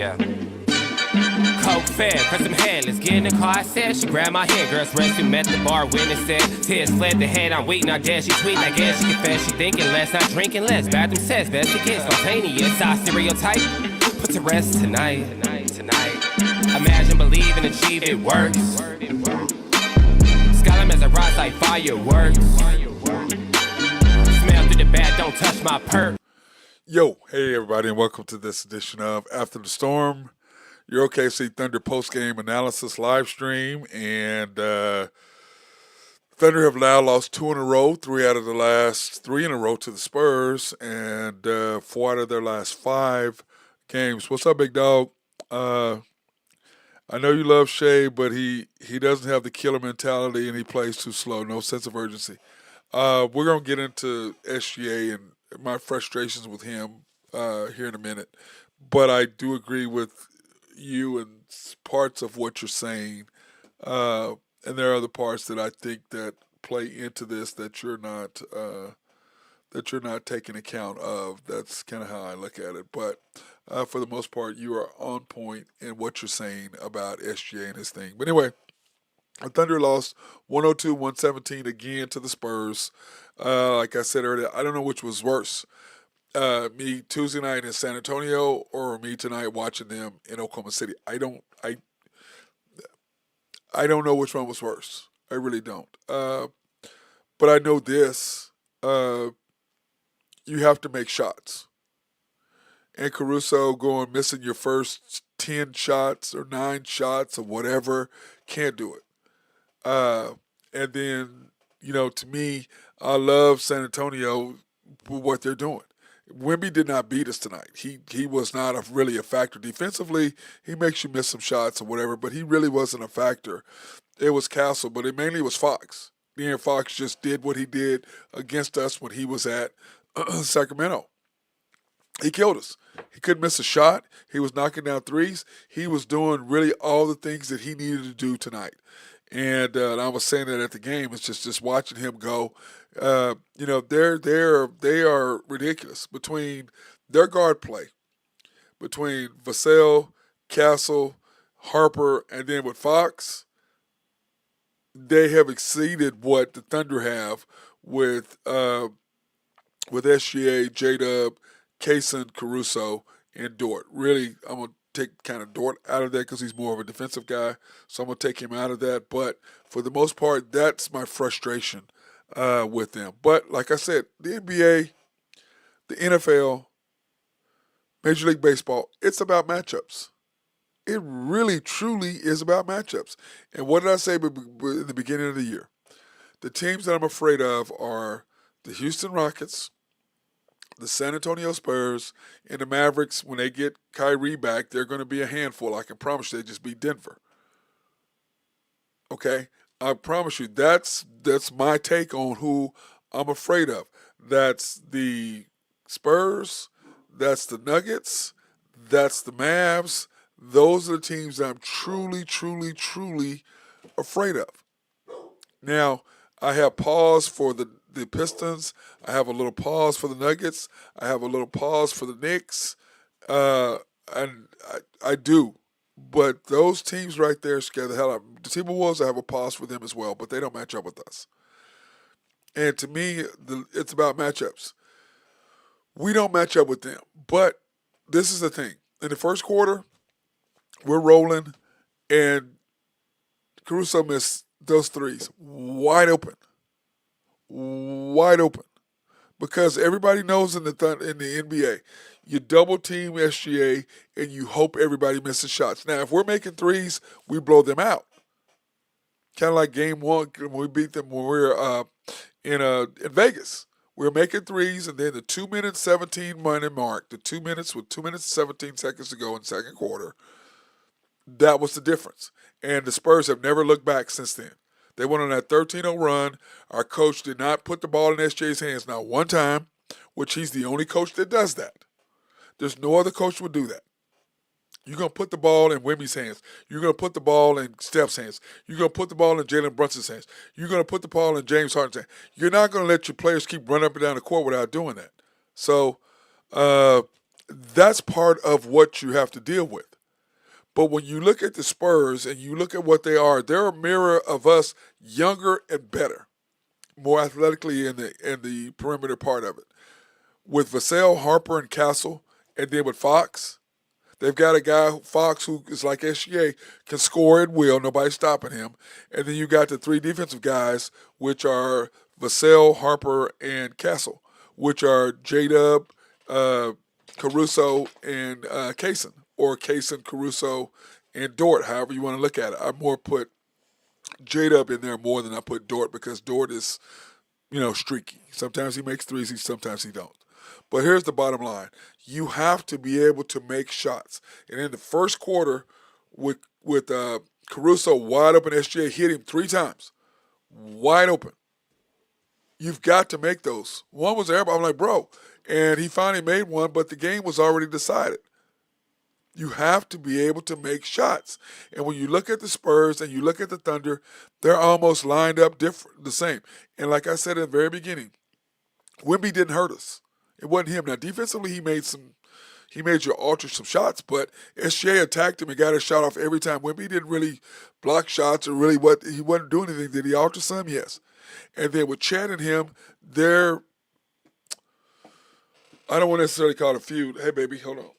Yeah. Coke fed, press some head, let's get in the car, I said. She grabbed my hand, girls rescue, met the bar, witness said. Tears fled the head, I'm weak, not dead, she tweet, I guess she confessed. She thinking less, not drinking less, bathroom says, best it gets, spontaneous, our stereotype. Put to rest tonight. Imagine, believe, and achieve, it works. Skyline as a rise like fireworks. Smell through the bag, don't touch my perk. Yo, hey everybody, and welcome to this edition of After the Storm, your OKC Thunder postgame analysis live stream. And Thunder have now lost 2 in a row, 3 out of the last 3 in a row to the Spurs, and 4 out of their last 5 games. What's up, big dog? I know you love Shea, but he doesn't have the killer mentality, and he plays too slow. No sense of urgency. We're going to get into SGA and my frustrations with him here in a minute. But I do agree with you and parts of what you're saying. And there are other parts that I think that play into this that you're not taking account of. That's kind of how I look at it. But for the most part, you are on point in what you're saying about SGA and his thing. But anyway, the Thunder lost 102-117 again to the Spurs. Like I said earlier, I don't know which was worse. Me Tuesday night in San Antonio or me tonight watching them in Oklahoma City. I don't know which one was worse. I really don't. But I know this. You have to make shots. And Caruso missing your first 10 shots or 9 shots or whatever, can't do it. And then, to me, I love San Antonio for what they're doing. Wemby did not beat us tonight. He was not really a factor defensively. He makes you miss some shots or whatever, but he really wasn't a factor. It was Castle, but it mainly was Fox. De'Aaron Fox just did what he did against us when he was at Sacramento. He killed us. He couldn't miss a shot. He was knocking down threes. He was doing really all the things that he needed to do tonight. And I was saying that at the game. It's just watching him go. They are ridiculous between their guard play, between Vassell, Castle, Harper, and then with Fox. They have exceeded what the Thunder have with SGA, J-Dub, Kaysen, Caruso, and Dort. Really, I'm going to take kind of Dort out of that because he's more of a defensive guy, so I'm going to take him out of that. But for the most part, that's my frustration with them. But like I said, the NBA, the NFL, Major League Baseball, it's about matchups. It really, truly is about matchups. And what did I say in the beginning of the year? The teams that I'm afraid of are the Houston Rockets, the San Antonio Spurs, and the Mavericks. When they get Kyrie back, they're going to be a handful. I can promise you they just beat Denver. Okay? I promise you that's my take on who I'm afraid of. That's the Spurs, that's the Nuggets, that's the Mavs. Those are the teams that I'm truly, truly, truly afraid of. Now, I have pause for the Pistons. I have a little pause for the Nuggets. I have a little pause for the Knicks. And I do. But those teams right there scare the hell out of me. The Timberwolves, I have a pause for them as well, but they don't match up with us. And to me, it's about matchups. We don't match up with them. But this is the thing. In the first quarter, we're rolling, and Caruso missed those threes wide open. Wide open. Because everybody knows in the NBA, you double team SGA and you hope everybody misses shots. Now, if we're making threes, we blow them out. Kind of like game 1 when we beat them when we were in Vegas. We were making threes, and then the 2 minutes 17 minute mark, the 2 minutes with 2 minutes 17 seconds to go in the second quarter, that was the difference. And the Spurs have never looked back since then. They went on that 13-0 run. Our coach did not put the ball in SJ's hands not one time, which he's the only coach that does that. There's no other coach who would do that. You're going to put the ball in Wemby's hands. You're going to put the ball in Steph's hands. You're going to put the ball in Jalen Brunson's hands. You're going to put the ball in James Harden's hands. You're not going to let your players keep running up and down the court without doing that. So That's part of what you have to deal with. But when you look at the Spurs and you look at what they are, they're a mirror of us, younger and better, more athletically in the perimeter part of it. With Vassell, Harper, and Castle, and then with Fox, they've got a guy, Fox, who is like SGA, can score at will, nobody's stopping him. And then you got the three defensive guys, which are Vassell, Harper, and Castle, which are J-Dub, Caruso, and Kaysen, or Kaysen, Caruso, and Dort, however you want to look at it. I more put J-Dub in there more than I put Dort because Dort is, streaky. Sometimes he makes threes, sometimes he don't. But here's the bottom line. You have to be able to make shots. And in the first quarter, with Caruso wide open, SGA hit him 3 times. Wide open. You've got to make those. One was there, but I'm like, bro. And he finally made one, but the game was already decided. You have to be able to make shots. And when you look at the Spurs and you look at the Thunder, they're almost lined up the same. And like I said in the very beginning, Wemby didn't hurt us. It wasn't him. Now defensively, he made you alter some shots, but SGA attacked him and got a shot off every time. Wemby didn't really block shots or really he wasn't doing anything. Did he alter some? Yes. And then with Chad and him, I don't want to necessarily call it a feud. Hey baby, hold on.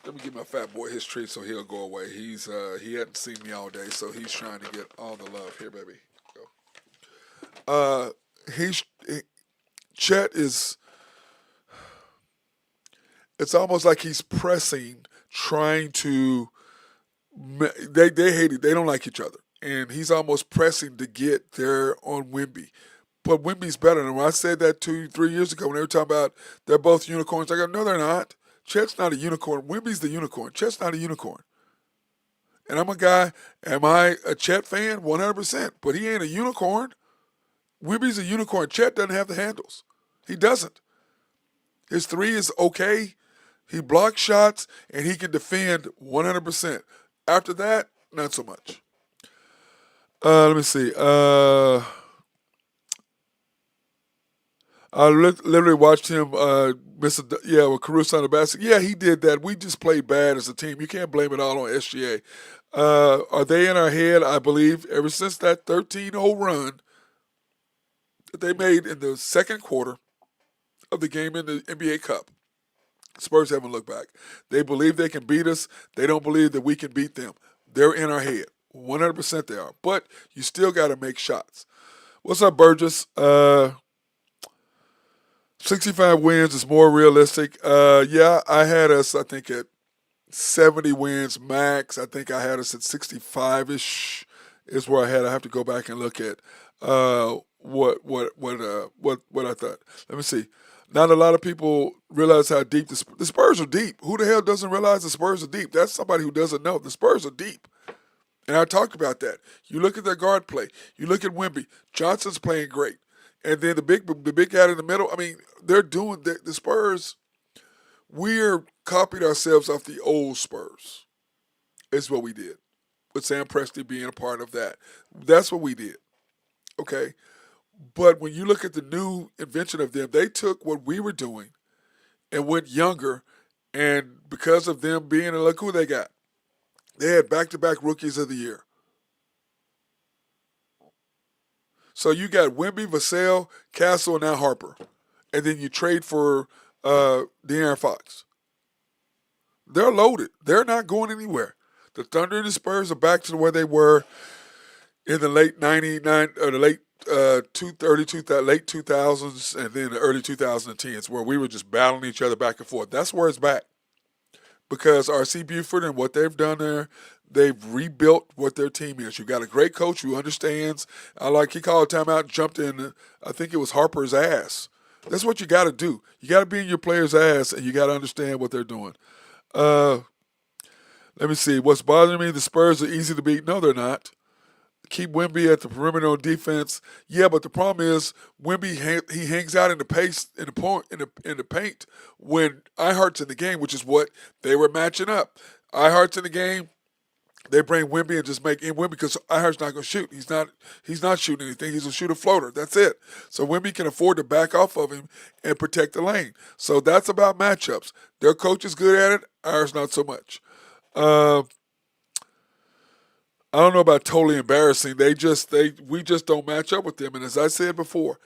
Let me give my fat boy his treat so he'll go away. He hadn't seen me all day, so he's trying to get all the love. Here, baby. Go. Chet is. It's almost like he's pressing, trying to. They hate it. They don't like each other, and he's almost pressing to get there on Wemby. But Wemby's better. And when I said that 2-3 years ago, when they were talking about they're both unicorns, I go, no, they're not. Chet's not a unicorn. Wemby's the unicorn. Chet's not a unicorn. And I'm a guy, am I a Chet fan? 100%. But he ain't a unicorn. Wemby's a unicorn. Chet doesn't have the handles. He doesn't. His three is okay. He blocks shots, and he can defend 100%. After that, not so much. Let me see. I literally watched him miss with Caruso on the basket. Yeah, he did that. We just played bad as a team. You can't blame it all on SGA. Are they in our head? I believe ever since that 13-0 run that they made in the second quarter of the game in the NBA Cup, Spurs haven't looked back. They believe they can beat us. They don't believe that we can beat them. They're in our head. 100% they are. But you still got to make shots. What's up, Burgess? 65 wins is more realistic. Yeah, I had us, I think, at 70 wins max. I think I had us at 65-ish is where I had. I have to go back and look at what I thought. Let me see. Not a lot of people realize how deep the Spurs are deep. Who the hell doesn't realize the Spurs are deep? That's somebody who doesn't know. The Spurs are deep. And I talked about that. You look at their guard play. You look at Wemby. Johnson's playing great. And then the big guy in the middle, I mean, they're doing the Spurs. We're copied ourselves off the old Spurs. Is what we did. With Sam Presti being a part of that. That's what we did. Okay? But when you look at the new invention of them, they took what we were doing and went younger. And because of them being, look who they got. They had back-to-back rookies of the year. So you got Wemby, Vassell, Castle, and now Harper. And then you trade for De'Aaron Fox. They're loaded. They're not going anywhere. The Thunder and the Spurs are back to where they were in the late 99 or the late late 2000s and then the early 2010s where we were just battling each other back and forth. That's where it's back. Because R.C. Buford and what they've done there, they've rebuilt what their team is. You got a great coach who understands. He called a timeout and jumped in, I think it was Harper's ass. That's what you got to do. You got to be in your player's ass, and you got to understand what they're doing. Let me see. What's bothering me, the Spurs are easy to beat. No, they're not. Keep Wemby at the perimeter on defense. Yeah, but the problem is Wemby he hangs out in the pace in the paint when Ihart's in the game, which is what they were matching up. Ihart's in the game. They bring Wemby and just make in Wemby because Ihar's not going to shoot. He's not shooting anything. He's a shooter floater. That's it. So Wemby can afford to back off of him and protect the lane. So that's about matchups. Their coach is good at it. Ours not so much. I don't know about totally embarrassing. We just don't match up with them. And as I said before,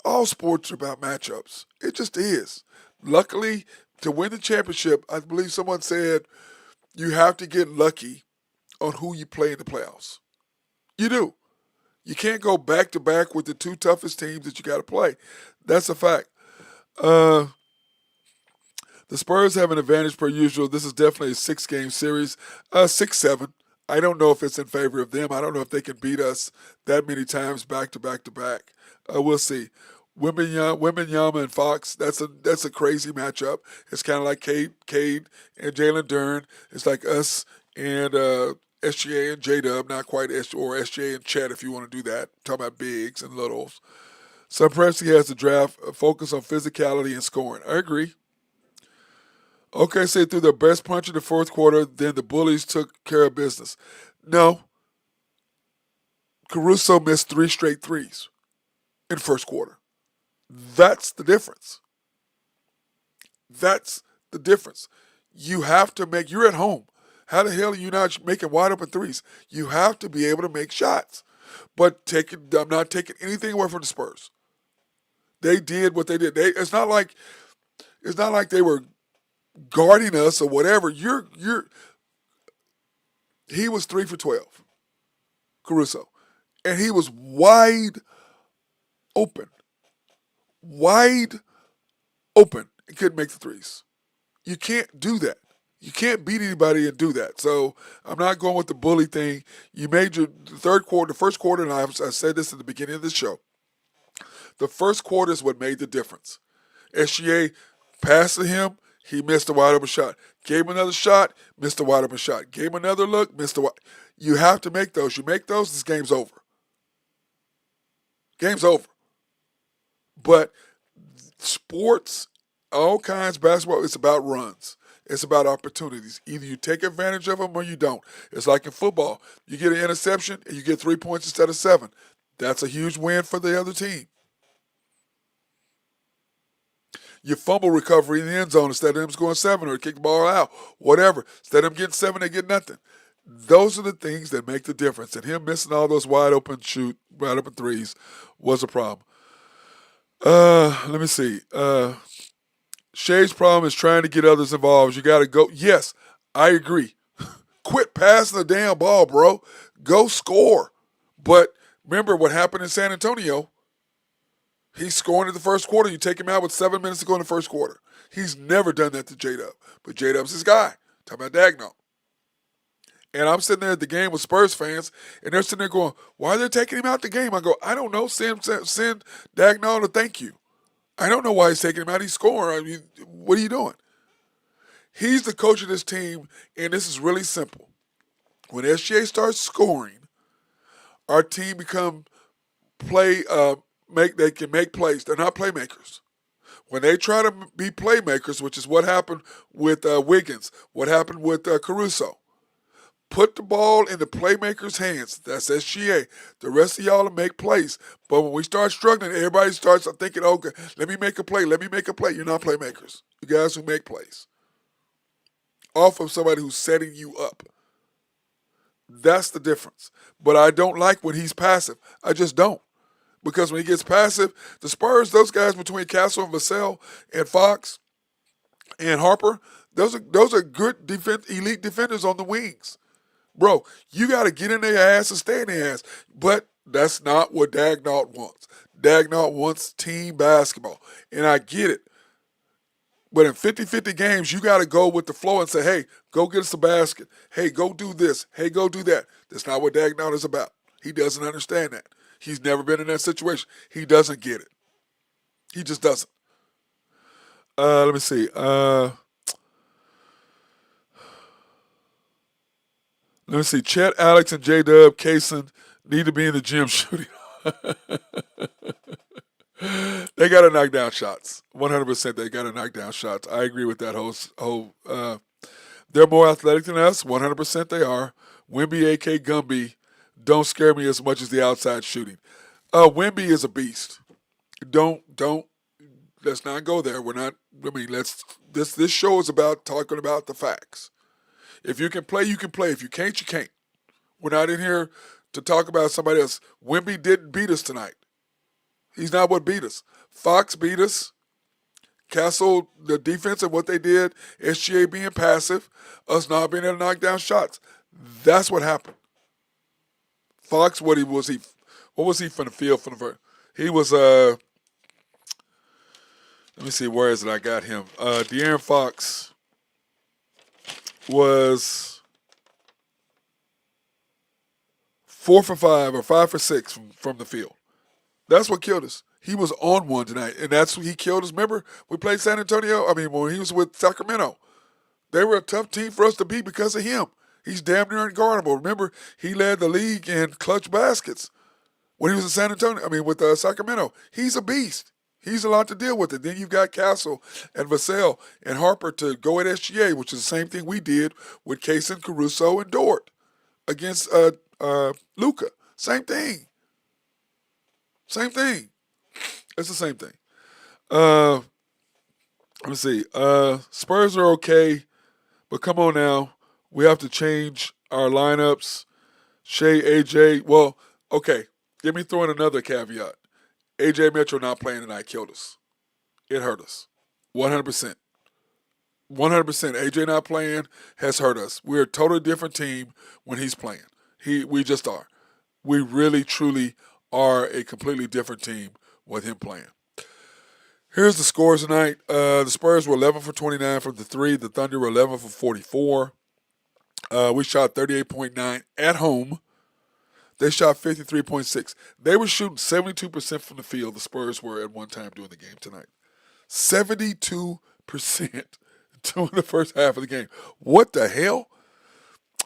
all sports are about matchups. It just is. Luckily, to win the championship, I believe someone said you have to get lucky on who you play in the playoffs. You do. You can't go back to back with the two toughest teams that you got to play. That's a fact. The Spurs have an advantage per usual. This is definitely a 6-game series. 6-7. I don't know if it's in favor of them. I don't know if they can beat us that many times back to back to back. We'll see. Wembanyama and Fox. That's a crazy matchup. It's kind of like Cade and Jalen Duren. It's like us and SGA and J-Dub. Not quite SGA and Chet if you want to do that. Talking about bigs and littles. So Presti has the draft focus on physicality and scoring. I agree. OKC threw their best punch in the fourth quarter, then the Bullies took care of business. No. Caruso missed 3 straight threes in the first quarter. That's the difference. That's the difference. You have to make, you're at home. How the hell are you not making wide open threes? You have to be able to make shots. But I'm not taking anything away from the Spurs. They did what they did. It's not like they were guarding us or whatever. He was 3 for 12, Caruso. And he was wide open. Wide open. He couldn't make the threes. You can't do that. You can't beat anybody and do that. So I'm not going with the bully thing. You made the first quarter, and I said this at the beginning of the show. The first quarter is what made the difference. SGA passed to him, he missed a wide open shot. Gave him another shot, missed a wide open shot. Gave him another look, missed a wide. You have to make those. You make those, this game's over. Game's over. But sports, all kinds, basketball, it's about runs. It's about opportunities. Either you take advantage of them or you don't. It's like in football. You get an interception and you get 3 points instead of 7. That's a huge win for the other team. You fumble recovery in the end zone instead of them scoring 7 or kick the ball out, whatever. Instead of them getting 7, they get nothing. Those are the things that make the difference. And him missing all those wide open threes was a problem. Let me see. Shea's problem is trying to get others involved. You got to go. Yes, I agree. Quit passing the damn ball, bro. Go score. But remember what happened in San Antonio. He's scoring in the first quarter. You take him out with 7 minutes to go in the first quarter. He's never done that to J-Dub. But J-Dub's his guy. Talking about Dagnall. And I'm sitting there at the game with Spurs fans, and they're sitting there going, why are they taking him out the game? I go, I don't know. Send Dagnall to thank you. I don't know why he's taking him out. He's scoring. I mean, what are you doing? He's the coach of this team, and this is really simple. When SGA starts scoring, our team they can make plays. They're not playmakers. When they try to be playmakers, which is what happened with Wiggins, what happened with Caruso, put the ball in the playmakers' hands. That's SGA. The rest of y'all will make plays. But when we start struggling, everybody starts thinking, okay, let me make a play. Let me make a play. You're not playmakers. You guys who make plays. Off of somebody who's setting you up. That's the difference. But I don't like when he's passive. I just don't. Because when he gets passive, the Spurs, those guys between Castle and Vassell and Fox and Harper, those are good elite defenders on the wings. Bro, you got to get in their ass and stay in their ass. But that's not what Dagnall wants. Dagnall wants team basketball. And I get it. But in 50-50 games, you got to go with the flow and say, hey, go get us a basket. Hey, go do this. Hey, go do that. That's not what Dagnall is about. He doesn't understand that. He's never been in that situation. He doesn't get it. He just doesn't. Let me see. Let me see. Chet, Alex, and J-Dub, Kaysen need to be in the gym shooting. They got to knock down shots. 100% they got to knock down shots. I agree with that whole they're more athletic than us. 100% they are. Wemby, A.K. Gumby, don't scare me as much as the outside shooting. Wemby is a beast. Don't. Let's not go there. We're not. I mean, This show is about talking about the facts. If you can play, you can play. If you can't, you can't. We're not in here to talk about somebody else. Wemby didn't beat us tonight. He's not what beat us. Fox beat us. Castle, the defense and what they did, SGA being passive, us not being able to knock down shots. That's what happened. Fox, what was he from the field from the first? He was let me see, where is it? I got him. De'Aaron Fox was 4 for 5 or 5 for 6 from the field. That's what killed us. He was on one tonight, and that's what he killed us. Remember, we played San Antonio? I mean, when he was with Sacramento. They were a tough team for us to beat because of him. He's damn near unguardable. Remember, he led the league in clutch baskets when he was in San Antonio. I mean, with Sacramento. He's a beast. He's a lot to deal with it. Then you've got Castle and Vassell and Harper to go at SGA, which is the same thing we did with Kaysen, Caruso, and Dort against Luka. Same thing. Same thing. It's the same thing. Let me see. Spurs are okay, but come on now. We have to change our lineups. Shea, AJ. Well, okay. Let me throw in another caveat. AJ Mitchell not playing tonight killed us. It hurt us. 100%. 100%. AJ not playing has hurt us. We're a totally different team when he's playing. We just are. We really, truly are a completely different team with him playing. Here's the scores tonight. The Spurs were 11 for 29 from the 3. The Thunder were 11 for 44. We shot 38.9 at home. They shot 53.6. They were shooting 72% from the field, the Spurs were at one time during the game tonight. 72% during the first half of the game. What the hell?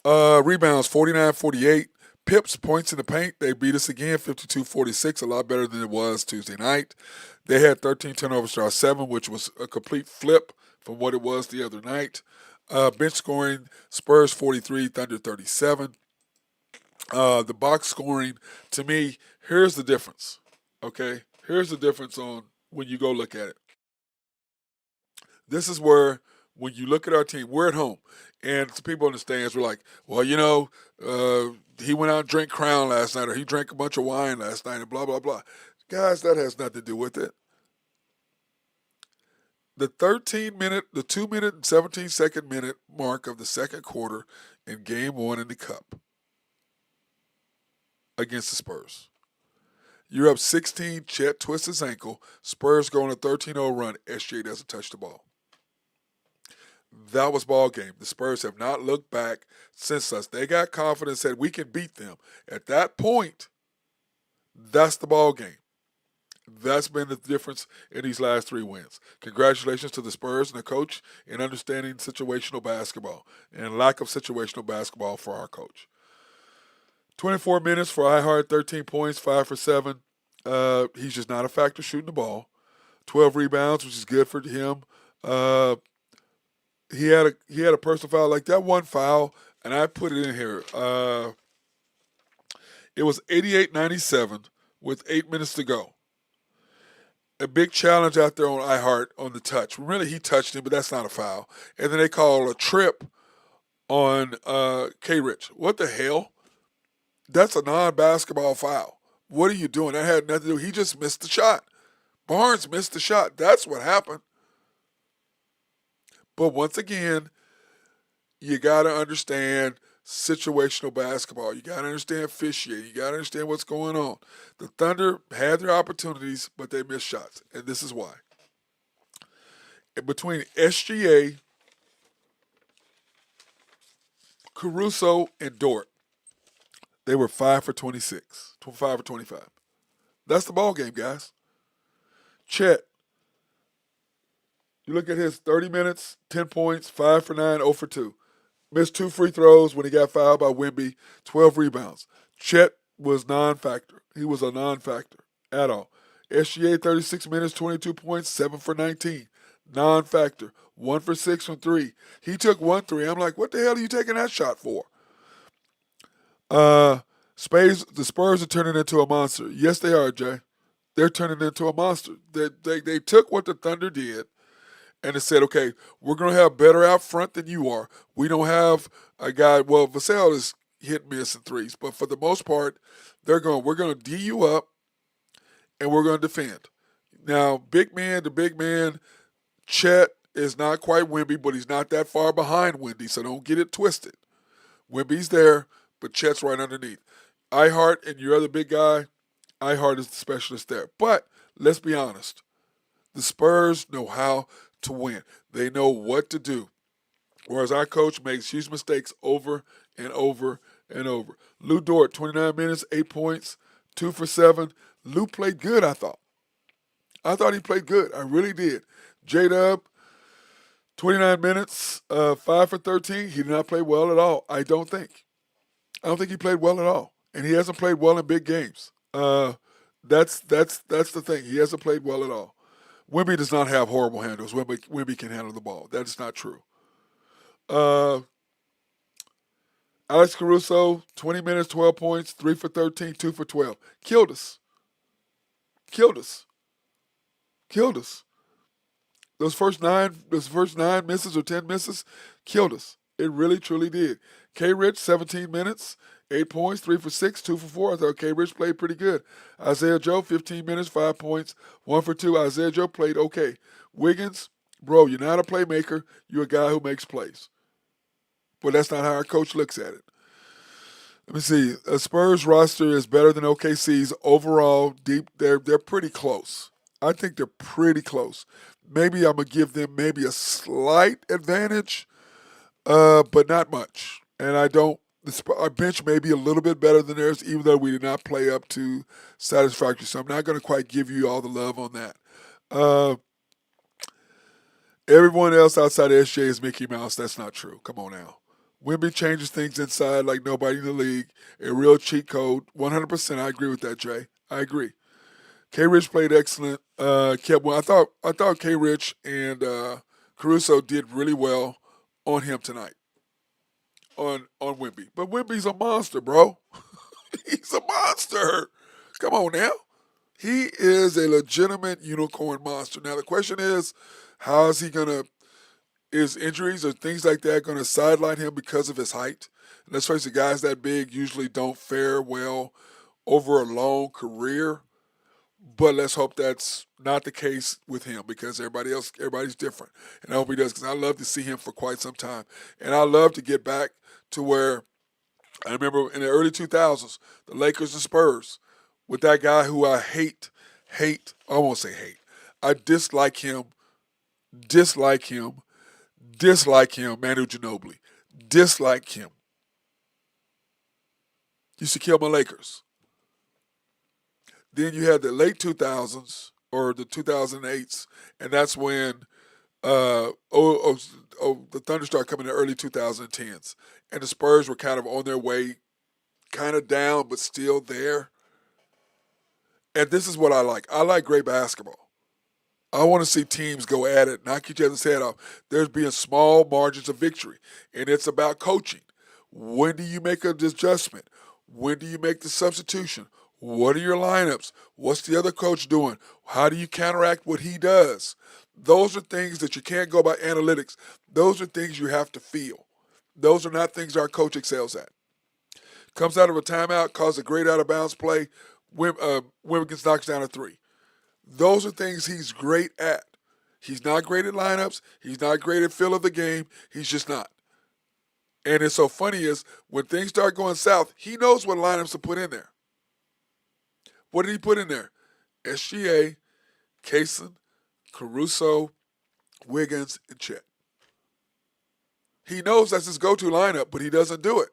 Rebounds, 49-48. Pips, points in the paint. They beat us again, 52-46, a lot better than it was Tuesday night. They had 13 turnovers to our 7, which was a complete flip from what it was the other night. Bench scoring, Spurs 43, Thunder 37. The box scoring, to me, here's the difference, okay? Here's the difference on when you go look at it. This is where, when you look at our team, we're at home. And some people in the stands were like, well, he went out and drank Crown last night, or he drank a bunch of wine last night, and blah, blah, blah. Guys, that has nothing to do with it. The 2-minute and 17-second minute mark of the second quarter in Game 1 in the Cup against the Spurs. You're up 16, Chet twists his ankle, Spurs go on a 13-0 run, SGA doesn't touch the ball. That was ball game. The Spurs have not looked back since us. They got confidence that we can beat them. At that point, that's the ball game. That's been the difference in these last 3 wins. Congratulations to the Spurs and the coach in understanding situational basketball and lack of situational basketball for our coach. 24 minutes for iHeart, 13 points, 5 for 7. He's just not a factor shooting the ball. 12 rebounds, which is good for him. He had a personal foul, like that one foul, and I put it in here. It was 88-97 with 8 minutes to go. A big challenge out there on iHeart on the touch. Really, he touched him, but that's not a foul. And then they call a trip on K-Rich. What the hell? That's a non-basketball foul. What are you doing? That had nothing to do. He just missed the shot. Barnes missed the shot. That's what happened. But once again, you got to understand situational basketball. You got to understand officiating. You got to understand what's going on. The Thunder had their opportunities, but they missed shots, and this is why. Between SGA, Caruso, and Dort, they were 5 for 26, 5 for 25. That's the ball game, guys. Chet, you look at his 30 minutes, 10 points, 5 for 9, 0 for 2. Missed 2 free throws when he got fouled by Wemby, 12 rebounds. Chet was non-factor. He was a non-factor at all. SGA, 36 minutes, 22 points, 7 for 19. Non-factor. 1 for 6 from 3. He took 1 3. I'm like, what the hell are you taking that shot for? Uh, the Spurs are turning into a monster. Yes, they are, Jay. They're turning into a monster. They took what the Thunder did and they said, okay, we're going to have better out front than you are. We don't have a guy. Well, Vassell is hit and miss in threes, but for the most part, we're going to D you up and we're going to defend. Now, the big man, Chet is not quite Wemby, but he's not that far behind Wemby, so don't get it twisted. Wemby's there, but Chet's right underneath. Ihart and your other big guy, Ihart is the specialist there. But let's be honest. The Spurs know how to win. They know what to do. Whereas our coach makes huge mistakes over and over and over. Lou Dort, 29 minutes, 8 points, 2 for 7. Lou played good, I thought. I thought he played good. I really did. J-Dub, 29 minutes, 5 for 13. He did not play well at all, I don't think. I don't think he played well at all. And he hasn't played well in big games. That's the thing. He hasn't played well at all. Wemby does not have horrible handles. Wemby can handle the ball. That is not true. Alex Caruso, 20 minutes, 12 points, 3 for 13, 2 for 12. Killed us. Killed us. Killed us. Those first nine misses or 10 misses killed us. It really, truly did. K. Rich, 17 minutes, 8 points, 3 for 6, 2 for 4. I thought K. Rich played pretty good. Isaiah Joe, 15 minutes, 5 points, 1 for 2. Isaiah Joe played okay. Wiggins, bro, you're not a playmaker. You're a guy who makes plays. But that's not how our coach looks at it. Let me see. A Spurs roster is better than OKC's overall. Deep, they're pretty close. I think they're pretty close. Maybe I'm gonna give them maybe a slight advantage, but not much. And I don't. Our bench may be a little bit better than theirs, even though we did not play up to satisfactory. So I'm not going to quite give you all the love on that. Everyone else outside of SJ is Mickey Mouse. That's not true. Come on now. Wemby changes things inside like nobody in the league. A real cheat code. 100%. I agree with that, Jay. I agree. K. Rich played excellent. Kept well. I thought K. Rich and Caruso did really well on him tonight. On Wemby. But Wemby's a monster, bro. He's a monster. Come on now. He is a legitimate unicorn monster. Now the question is, how is he gonna is injuries or things like that gonna sideline him because of his height? And let's face it, guys that big usually don't fare well over a long career. But let's hope that's not the case with him because everybody's different. And I hope he does because I love to see him for quite some time. And I love to get back to where I remember in the early 2000s, the Lakers and Spurs with that guy who I I won't say hate. I dislike him, Manu Ginobili. Dislike him. Used to kill my Lakers. Then you had the late 2000s or the 2008s, and that's when the Thunder started coming in the early 2010s. And the Spurs were kind of on their way, kind of down, but still there. And this is what I like. I like great basketball. I want to see teams go at it, knock each other's head off. There's being small margins of victory, and it's about coaching. When do you make an adjustment? When do you make the substitution? What are your lineups? What's the other coach doing? How do you counteract what he does? Those are things that you can't go by analytics. Those are things you have to feel. Those are not things our coach excels at. Comes out of a timeout, calls a great out-of-bounds play, Wiggins knocks down a three. Those are things he's great at. He's not great at lineups. He's not great at feel of the game. He's just not. And it's so funny is when things start going south, he knows what lineups to put in there. What did he put in there? SGA, Kaysen, Caruso, Wiggins, and Chet. He knows that's his go-to lineup, but he doesn't do it.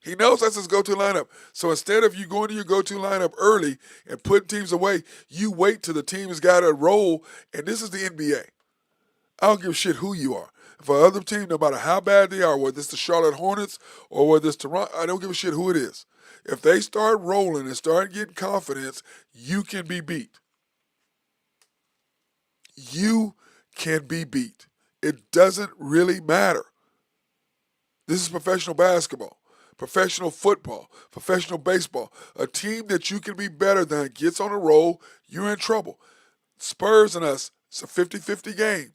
He knows that's his go-to lineup. So instead of you going to your go-to lineup early and putting teams away, you wait till the team has got a roll, and this is the NBA. I don't give a shit who you are. For other team, no matter how bad they are, whether it's the Charlotte Hornets or whether it's Toronto, I don't give a shit who it is. If they start rolling and start getting confidence, you can be beat. You can be beat. It doesn't really matter. This is professional basketball. professional football, professional baseball. A team that you can be better than gets on a roll, you're in trouble. Spurs and us, it's a 50-50 game.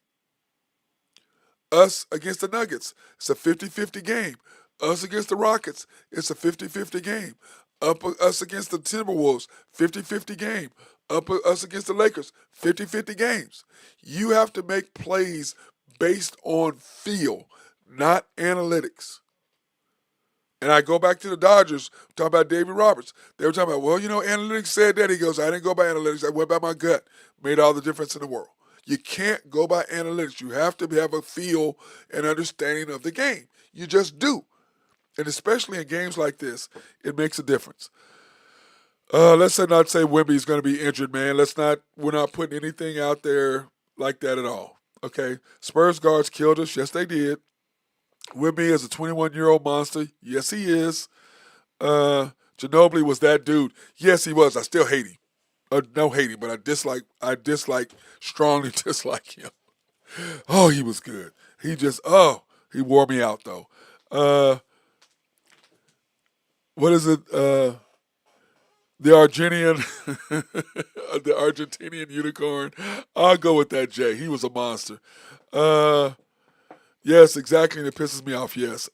Us against the Nuggets, it's a 50-50 game. Us against the Rockets, it's a 50-50 game. Us against the Timberwolves, 50-50 game. Us against the Lakers, 50-50 games. You have to make plays based on feel, not analytics. And I go back to the Dodgers, talking about David Roberts. They were talking about, well, analytics said that. He goes, I didn't go by analytics. I went by my gut. Made all the difference in the world. You can't go by analytics. You have to have a feel and understanding of the game. You just do. And especially in games like this, it makes a difference. Let's not say Wemby's going to be injured, man. We're not putting anything out there like that at all. Okay? Spurs guards killed us. Yes, they did. Wemby is a 21-year-old monster. Yes, he is. Ginobili was that dude. Yes, he was. I still hate him. No hate him, but I strongly dislike him. Oh, he was good. He wore me out, though. What is it? The Argentinian unicorn. I'll go with that, Jay. He was a monster. Yes, exactly, and it pisses me off, yes.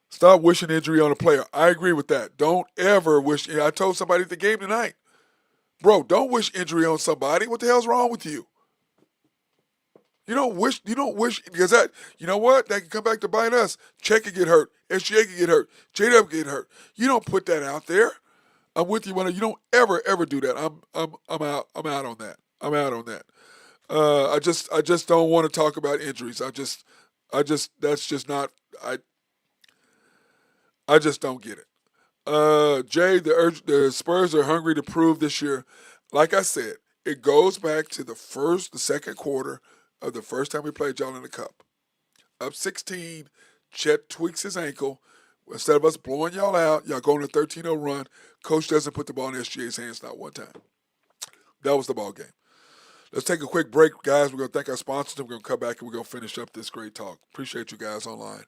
Stop wishing injury on a player. I agree with that. Don't ever wish. I told somebody at the game tonight, bro, don't wish injury on somebody. What the hell's wrong with you? You don't wish, because that, you know what? That can come back to bite us. Check could get hurt. SGA could get hurt. JW could get hurt. You don't put that out there. I'm with you when you don't ever do that. I'm out on that. I'm out on that. I just don't want to talk about injuries. I just don't get it. Jay, the Spurs are hungry to prove this year. Like I said, it goes back to the second quarter of the first time we played y'all in the Cup. Up 16, Chet tweaks his ankle. Instead of us blowing y'all out, y'all going a 13-0 run. Coach doesn't put the ball in SGA's hands not one time. That was the ball game. Let's take a quick break, guys. We're going to thank our sponsors, and we're going to come back and we're going to finish up this great talk. Appreciate you guys online.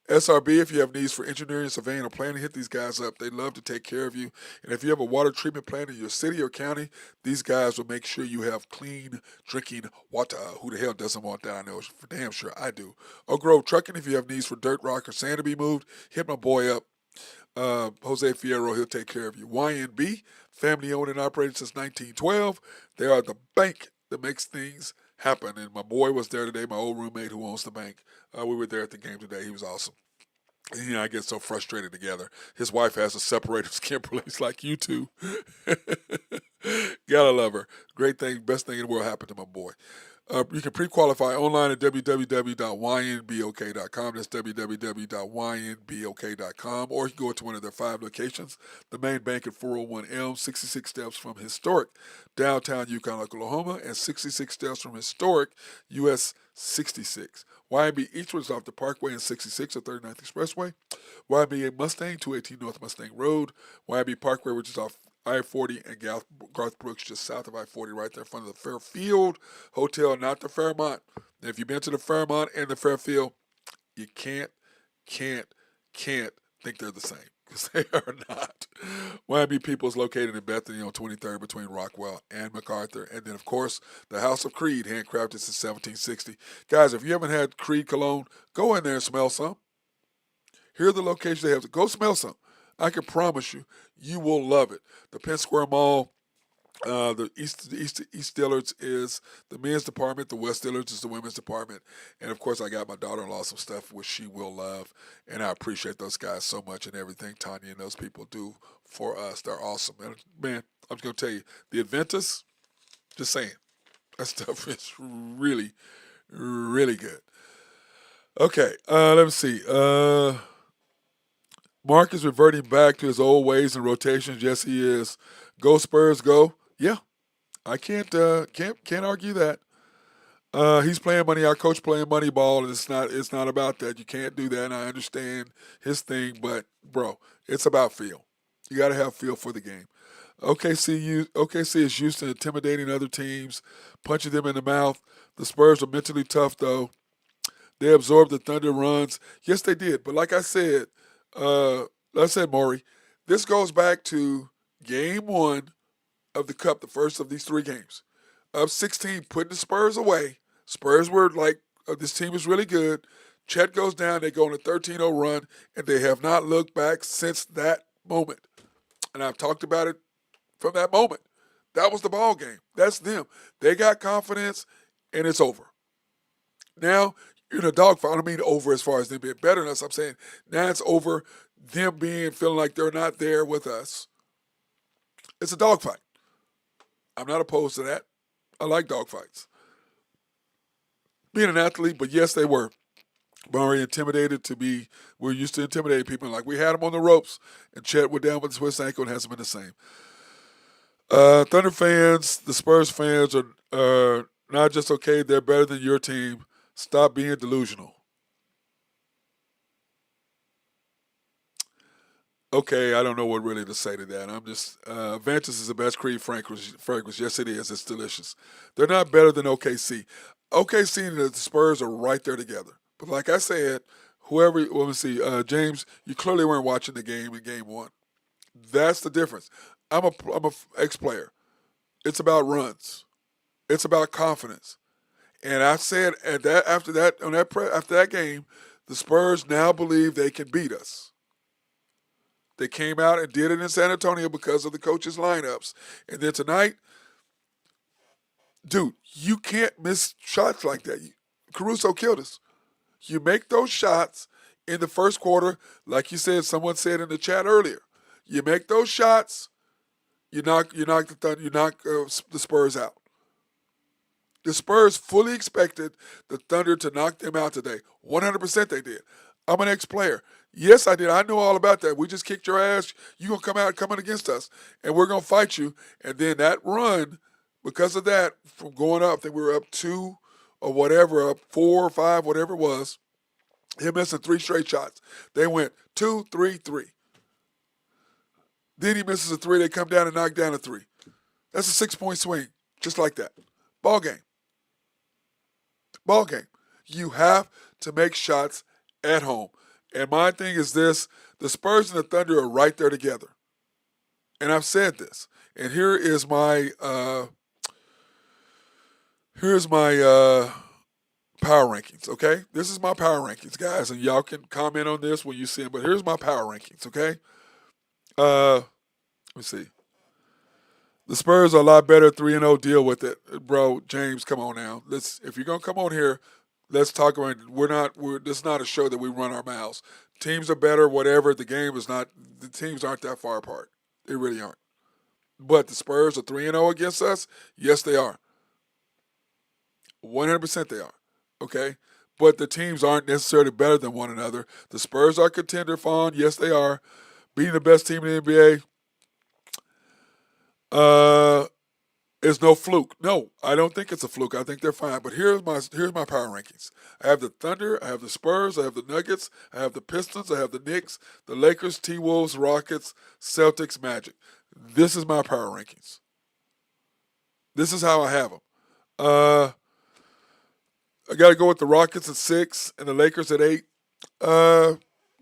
SRB, if you have needs for engineering, surveying, or planning, hit these guys up. They love to take care of you. And if you have a water treatment plant in your city or county, these guys will make sure you have clean drinking water. Who the hell doesn't want that? I know for damn sure I do. Oak Grove Trucking, if you have needs for dirt, rock, or sand to be moved, hit my boy up. Jose Fierro, he'll take care of you. YNB, family owned and operated since 1912. They are the bank that makes things happen. And my boy was there today, my old roommate who owns the bank. We were there at the game today. He was awesome. And, I get so frustrated together. His wife has to separate us, Kimberly. It's like, you two. Gotta love her. Great thing, best thing in the world happened to my boy. You can pre-qualify online at www.ynbok.com. That's www.ynbok.com. Or you can go to one of their 5 locations. The main bank at 401 Elm, 66 steps from historic downtown Yukon, Oklahoma, and 66 steps from historic US 66. YNB Eastwood is off the Parkway and 66 or 39th Expressway. YNB Mustang, 218 North Mustang Road. YNB Parkway, which is off I-40 and Garth Brooks, just south of I-40, right there in front of the Fairfield Hotel, not the Fairmont. And if you've been to the Fairmont and the Fairfield, you can't think they're the same, because they are not. YNB People is located in Bethany on 23rd between Rockwell and MacArthur. And then, of course, the House of Creed, handcrafted since 1760. Guys, if you haven't had Creed cologne, go in there and smell some. Here are the locations they have. Go smell some. I can promise you, you will love it. The Penn Square Mall, the East Dillards is the men's department. The West Dillards is the women's department. And, of course, I got my daughter-in-law some stuff which she will love. And I appreciate those guys so much and everything Tanya and those people do for us. They're awesome. And, man, I'm just going to tell you, the Adventus, just saying, that stuff is really, really good. Okay, let me see. Mark is reverting back to his old ways and rotations. Yes, he is. Go Spurs, go. Yeah, I can't argue that. He's playing money. Our coach playing money ball, and it's not about that. You can't do that. And I understand his thing, but bro, it's about feel. You got to have feel for the game. OKC is used to intimidating other teams, punching them in the mouth. The Spurs are mentally tough, though. They absorbed the Thunder runs. Yes, they did. But like I said, Like I said, Maury, this goes back to game one of the Cup, the first of these three games. Up 16, putting the Spurs away. Spurs were like, this team is really good. Chet goes down, they go on a 13-0 run, and they have not looked back since that moment. And I've talked about it from that moment. That was the ball game. That's them. They got confidence, and it's over. Now, you're in a dogfight. I don't mean over as far as them being better than us. I'm saying now it's over them feeling like they're not there with us. It's a dogfight. I'm not opposed to that. I like dogfights. Being an athlete, but yes, they were. Murray intimidated to be, we're used to intimidating people. Like we had him on the ropes, and Chet went down with a twist ankle and hasn't been the same. Thunder fans, the Spurs fans are not just okay, they're better than your team. Stop being delusional. Okay, I don't know what really to say to that. I'm just, Ventus is the best Creed fragrance. Yes, it is. It's delicious. They're not better than OKC. OKC and the Spurs are right there together. But like I said, let me see, James, you clearly weren't watching the game in game one. That's the difference. I'm a ex-player. It's about runs. It's about confidence. And I said after that game, the Spurs now believe they can beat us. They came out and did it in San Antonio because of the coaches' lineups. And then tonight, dude, you can't miss shots like that. Caruso killed us. You make those shots in the first quarter, like you said, someone said in the chat earlier. You make those shots, you knock the Spurs out. The Spurs fully expected the Thunder to knock them out today. 100% they did. I'm an ex-player. Yes, I did. I know all about that. We just kicked your ass. You're going to come against us, and we're going to fight you. And then that run, because of that, from going up, I think we were up 2 or whatever, up 4 or 5, whatever it was, him missing 3 straight shots. They went 2, 3, 3. Then he misses a 3. They come down and knock down a 3. That's a 6-point swing, just like that. Ball game. Ball game. You have to make shots at home. And my thing is this, the Spurs and the Thunder are right there together. And I've said this. And here's my power rankings, okay? This is my power rankings, guys, and y'all can comment on this when you see them, but here's my power rankings, okay? Let me see. The Spurs are a lot better 3-0. Deal with it, bro. James, come on now. If you're gonna come on here, let's talk about it. This is not a show that we run our mouths. Teams are better, whatever. The game is not. The teams aren't that far apart. They really aren't. But the Spurs are 3-0 against us. Yes, they are. 100% they are. Okay, but the teams aren't necessarily better than one another. The Spurs are contender fawn. Yes, they are. Being the best team in the NBA. It's no fluke. No, I don't think it's a fluke. I think they're fine. But here's my power rankings. I have the Thunder, I have the Spurs, I have the Nuggets, I have the Pistons, I have the Knicks, the Lakers, T-Wolves, Rockets, Celtics, Magic. This is my power rankings. This is how I have them. I got to go with the Rockets at 6 and the Lakers at 8.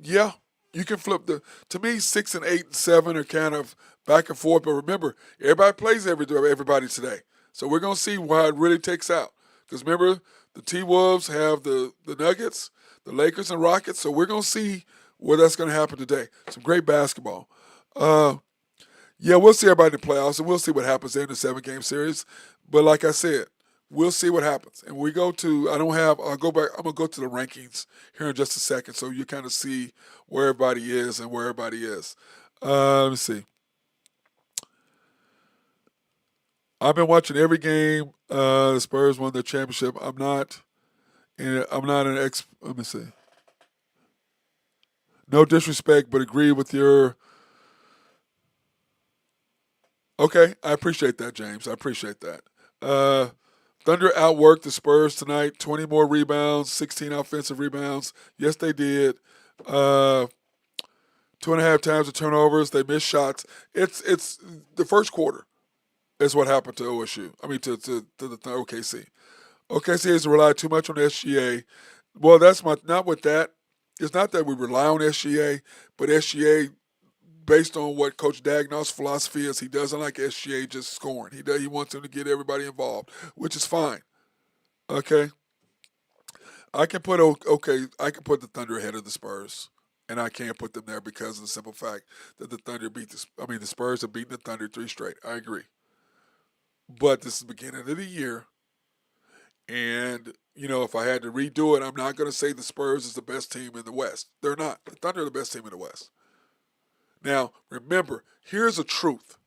Yeah, you can flip to me, 6 and 8 and 7 are kind of back and forth. But remember, everybody plays everybody today. So we're going to see why it really takes out. Because remember, the T-Wolves have the Nuggets, the Lakers, and Rockets. So we're going to see where that's going to happen today. Some great basketball. Yeah, we'll see everybody in the playoffs, and we'll see what happens in the 7-game series. But like I said, we'll see what happens. And we go to, I'll go back, I'm going to go to the rankings here in just a second so you kind of see where everybody is and where everybody is. Let me see. I've been watching every game. The Spurs won the championship. I'm not let me see. No disrespect, but agree with your. Okay, I appreciate that, James. I appreciate that. Thunder outworked the Spurs tonight. 20 more rebounds, 16 offensive rebounds. Yes, they did. 2.5 times the turnovers. They missed shots. It's the first quarter is what happened to OSU. I mean, to the OKC. OKC has relied too much on the SGA. Well, not with that. It's not that we rely on SGA, but SGA, based on what Coach Dagnall's philosophy is, he doesn't like SGA just scoring. He wants him to get everybody involved, which is fine. Okay, I can put the Thunder ahead of the Spurs, and I can't put them there because of the simple fact that the Spurs have beaten the Thunder 3 straight. I agree, but this is the beginning of the year, and if I had to redo it, I'm not going to say the Spurs is the best team in the West. They're not. The Thunder are the best team in the West. Now, remember, here's a truth.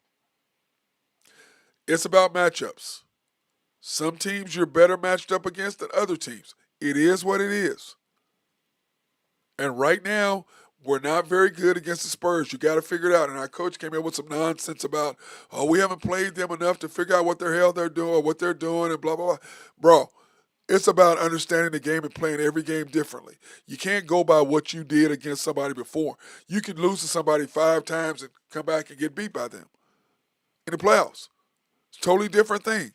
It's about matchups. Some teams you're better matched up against than other teams. It is what it is. And right now, we're not very good against the Spurs. You got to figure it out. And our coach came in with some nonsense about, we haven't played them enough to figure out what the hell they're doing, or what they're doing, and blah, blah, blah. Bro, it's about understanding the game and playing every game differently. You can't go by what you did against somebody before. You can lose to somebody 5 times and come back and get beat by them in the playoffs. It's a totally different thing.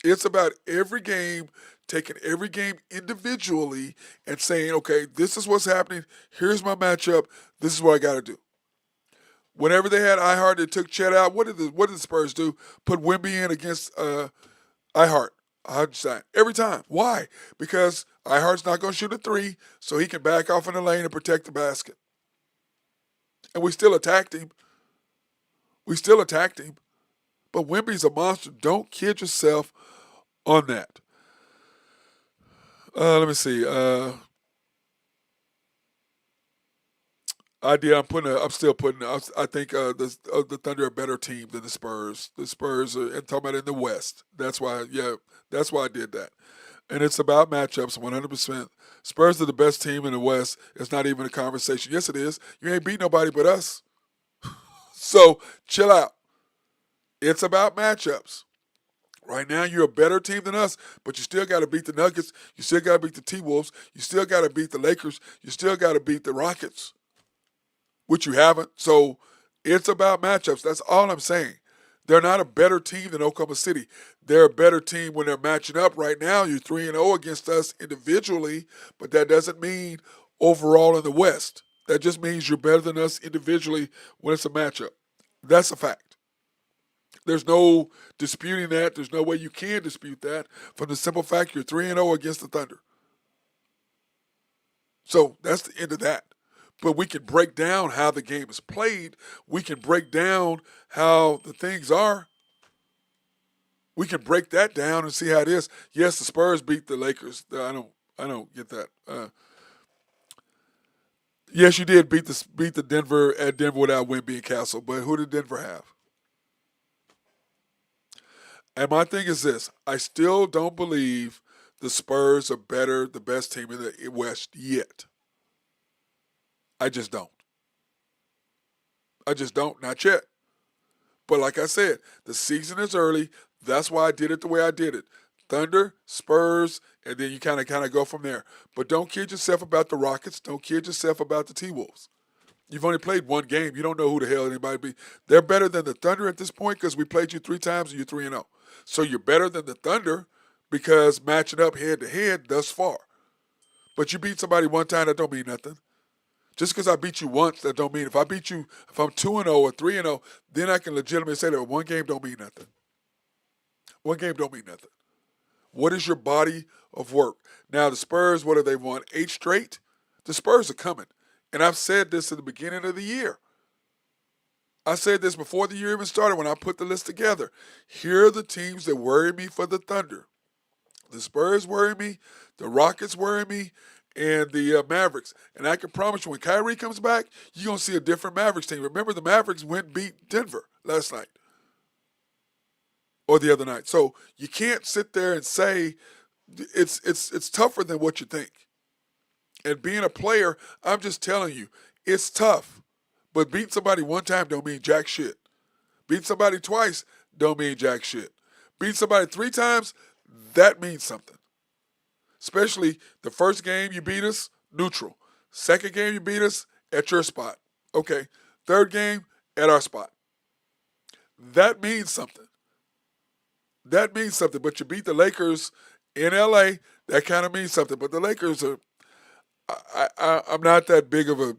It's about every game, taking every game individually and saying, okay, this is what's happening. Here's my matchup. This is what I got to do. Whenever they had iHeart, they took Chet out. What did the Spurs do? Put Wemby in against iHeart. Every time. Why? Because iHeart's not going to shoot a 3, so he can back off in the lane and protect the basket. And we still attacked him. But Wemby's a monster. Don't kid yourself on that. Let me see. I think the Thunder are a better team than the Spurs. The Spurs are, and talking about in the West. That's why I did that. And it's about matchups 100%. Spurs are the best team in the West. It's not even a conversation. Yes, it is. You ain't beat nobody but us. So chill out. It's about matchups. Right now, you're a better team than us, but you still got to beat the Nuggets. You still got to beat the T-Wolves. You still got to beat the Lakers. You still got to beat the Rockets, which you haven't. So it's about matchups. That's all I'm saying. They're not a better team than Oklahoma City. They're a better team when they're matching up. Right now, you're 3-0 against us individually, but that doesn't mean overall in the West. That just means you're better than us individually when it's a matchup. That's a fact. There's no disputing that. There's no way you can dispute that from the simple fact you're 3-0 against the Thunder. So that's the end of that. But we can break down how the game is played. We can break down how the things are. We can break that down and see how it is. Yes, the Spurs beat the Lakers. I don't get that. Yes, you did beat the Denver at Denver without Wemby and Castle. But who did Denver have? And my thing is this. I still don't believe the Spurs are the best team in the West yet. I just don't. Not yet. But like I said, the season is early. That's why I did it the way I did it. Thunder, Spurs, and then you kind of go from there. But don't kid yourself about the Rockets. Don't kid yourself about the T-Wolves. You've only played one game. You don't know who the hell anybody be. They're better than the Thunder at this point because we played you 3 times and you're 3-0. So you're better than the Thunder because matching up head-to-head thus far. But you beat somebody one time, that don't mean nothing. Just because I beat you once, that don't mean if I'm 2-0 or 3-0, then I can legitimately say that one game don't mean nothing. One game don't mean nothing. What is your body of work? Now, the Spurs, what have they won? 8 straight? The Spurs are coming. And I've said this at the beginning of the year. I said this before the year even started when I put the list together. Here are the teams that worry me for the Thunder. The Spurs worry me, the Rockets worry me, and the Mavericks. And I can promise you, when Kyrie comes back, you're going to see a different Mavericks team. Remember, the Mavericks went and beat Denver last night. Or the other night. So you can't sit there and say it's tougher than what you think. And being a player, I'm just telling you, it's tough. But beating somebody one time don't mean jack shit. Beating somebody twice don't mean jack shit. Beating somebody 3 times, that means something. Especially the first game you beat us, neutral. Second game you beat us, at your spot. Okay. Third game, at our spot. That means something. But you beat the Lakers in L.A., that kind of means something. But the Lakers are, I'm not that big of a.